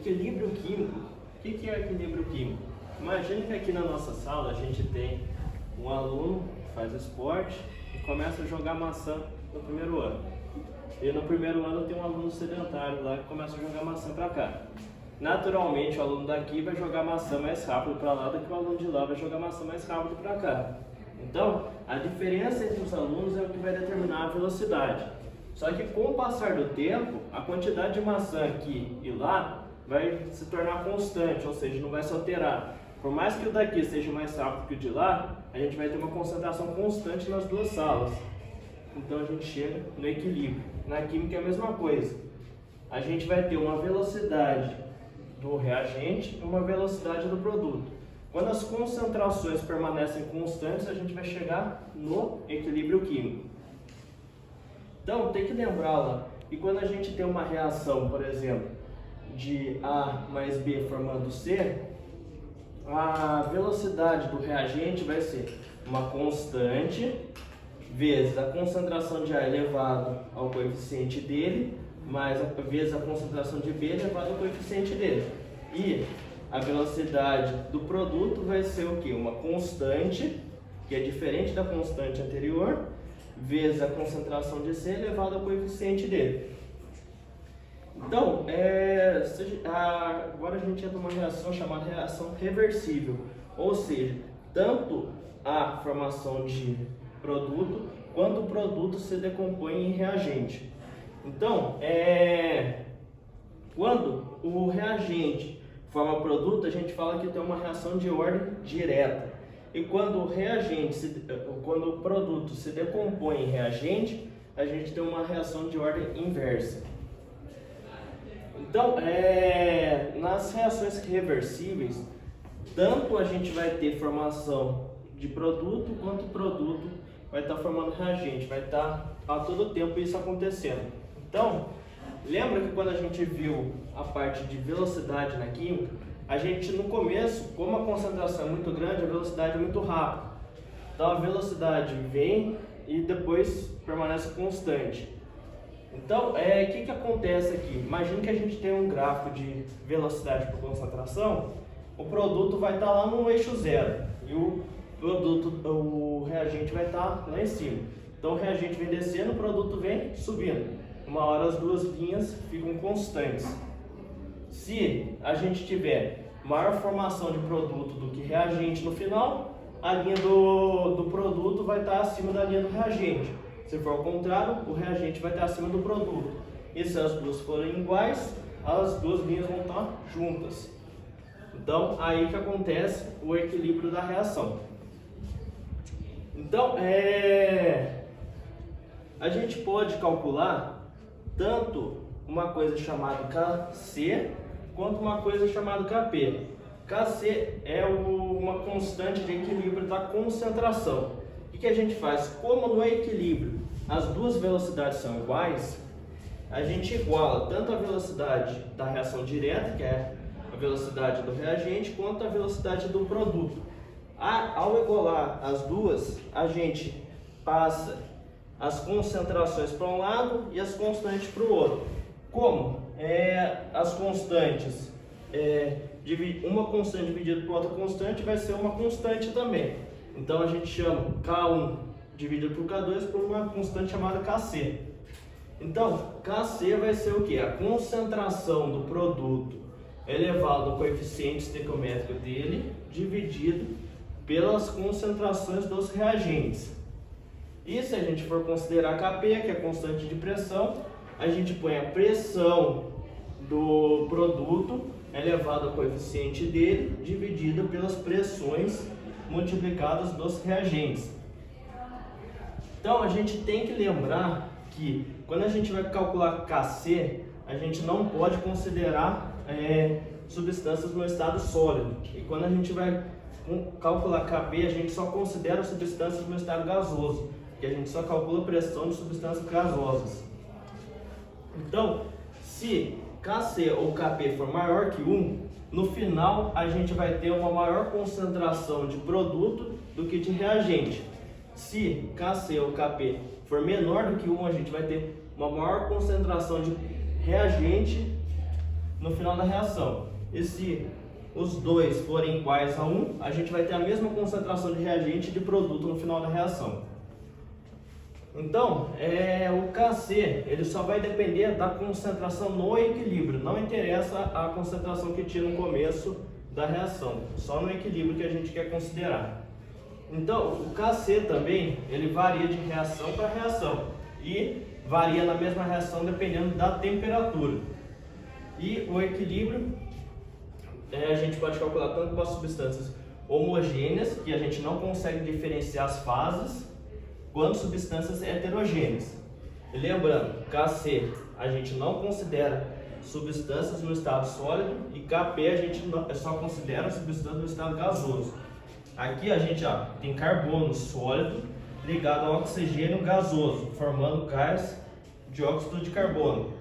Equilíbrio químico. O que é equilíbrio químico? Imagine que aqui na nossa sala a gente tem um aluno que faz esporte e começa a jogar maçã no primeiro ano. E no primeiro ano tem um aluno sedentário lá que começa a jogar maçã para cá. Naturalmente o aluno daqui vai jogar maçã mais rápido para lá do que o aluno de lá vai jogar maçã mais rápido para cá. Então, a diferença entre os alunos é o que vai determinar a velocidade. Só que com o passar do tempo, a quantidade de maçã aqui e lá vai se tornar constante, ou seja, não vai se alterar. Por mais que o daqui seja mais rápido que o de lá, a gente vai ter uma concentração constante nas duas salas. Então a gente chega no equilíbrio. Na química é a mesma coisa. A gente vai ter uma velocidade do reagente e uma velocidade do produto. Quando as concentrações permanecem constantes, a gente vai chegar no equilíbrio químico. Então, tem que lembrar lá, e quando a gente tem uma reação, por exemplo, de A mais B formando C, a velocidade do reagente vai ser uma constante vezes a concentração de A elevado ao coeficiente dele, vezes a concentração de B elevado ao coeficiente dele. E a velocidade do produto vai ser o quê? Uma constante, que é diferente da constante anterior, vezes a concentração de C elevado ao coeficiente dele. Então, agora a gente entra numa reação chamada reação reversível, ou seja, tanto a formação de produto quanto o produto se decompõe em reagente. Então, quando o reagente forma produto, a gente fala que tem uma reação de ordem direta. E quando o produto se decompõe em reagente, a gente tem uma reação de ordem inversa. Então, nas reações reversíveis, tanto a gente vai ter formação de produto, quanto o produto vai estar formando reagente, vai estar a todo tempo isso acontecendo. Então, lembra que quando a gente viu a parte de velocidade na química, a gente no começo, como a concentração é muito grande, a velocidade é muito rápida. Então a velocidade vem e depois permanece constante. Então, o que acontece aqui? Imagina que a gente tem um gráfico de velocidade por concentração, o produto vai estar lá no eixo zero e o reagente vai estar lá em cima. Então o reagente vem descendo, o produto vem subindo. Uma hora as duas linhas ficam constantes. Se a gente tiver maior formação de produto do que reagente no final, a linha do produto vai estar acima da linha do reagente. Se for ao contrário, o reagente vai estar acima do produto. E se as duas forem iguais, as duas linhas vão estar juntas. Então, aí que acontece o equilíbrio da reação. Então, a gente pode calcular tanto uma coisa chamada Kc quanto uma coisa chamada Kp. Kc é uma constante de equilíbrio da concentração. O que a gente faz? Como no equilíbrio as duas velocidades são iguais, a gente iguala tanto a velocidade da reação direta, que é a velocidade do reagente, quanto a velocidade do produto. Ao igualar as duas, a gente passa as concentrações para um lado e as constantes para o outro. Como? As constantes, uma constante dividida por outra constante vai ser uma constante também. Então a gente chama K1 dividido por K2 por uma constante chamada Kc. Então, Kc vai ser o que? A concentração do produto elevado ao coeficiente estequiométrico dele, dividido pelas concentrações dos reagentes. E se a gente for considerar Kp, que é a constante de pressão, a gente põe a pressão do produto elevado ao coeficiente dele, dividida pelas pressões multiplicadas dos reagentes. Então a gente tem que lembrar que quando a gente vai calcular Kc, a gente não pode considerar substâncias no estado sólido. E quando a gente vai calcular Kp, a gente só considera substâncias no estado gasoso, que a gente só calcula a pressão de substâncias gasosas. Então, se Kc ou Kp for maior que 1, no final a gente vai ter uma maior concentração de produto do que de reagente. Se Kc ou Kp for menor do que 1, a gente vai ter uma maior concentração de reagente no final da reação. E se os dois forem iguais a 1, a gente vai ter a mesma concentração de reagente e de produto no final da reação. Então, o Kc ele só vai depender da concentração no equilíbrio, não interessa a concentração que tinha no começo da reação, só no equilíbrio que a gente quer considerar. Então, o Kc também ele varia de reação para reação e varia na mesma reação dependendo da temperatura. E o equilíbrio a gente pode calcular tanto para substâncias homogêneas, que a gente não consegue diferenciar as fases, quanto substâncias heterogêneas. E lembrando, Kc a gente não considera substâncias no estado sólido e Kp a gente só considera substâncias no estado gasoso. Aqui a gente tem carbono sólido ligado ao oxigênio gasoso, formando gás dióxido de carbono.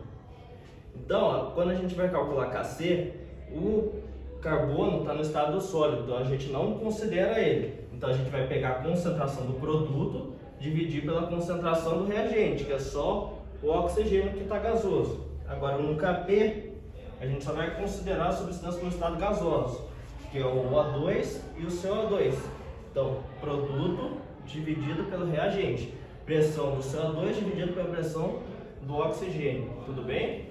Então, quando a gente vai calcular Kc, o carbono está no estado sólido, então a gente não considera ele. Então a gente vai pegar a concentração do produto, dividir pela concentração do reagente, que é só o oxigênio que está gasoso. Agora no Kp, a gente só vai considerar a substância no estado gasoso, que é o O2 e o CO2. Então, produto dividido pelo reagente. Pressão do CO2 dividido pela pressão do oxigênio. Tudo bem?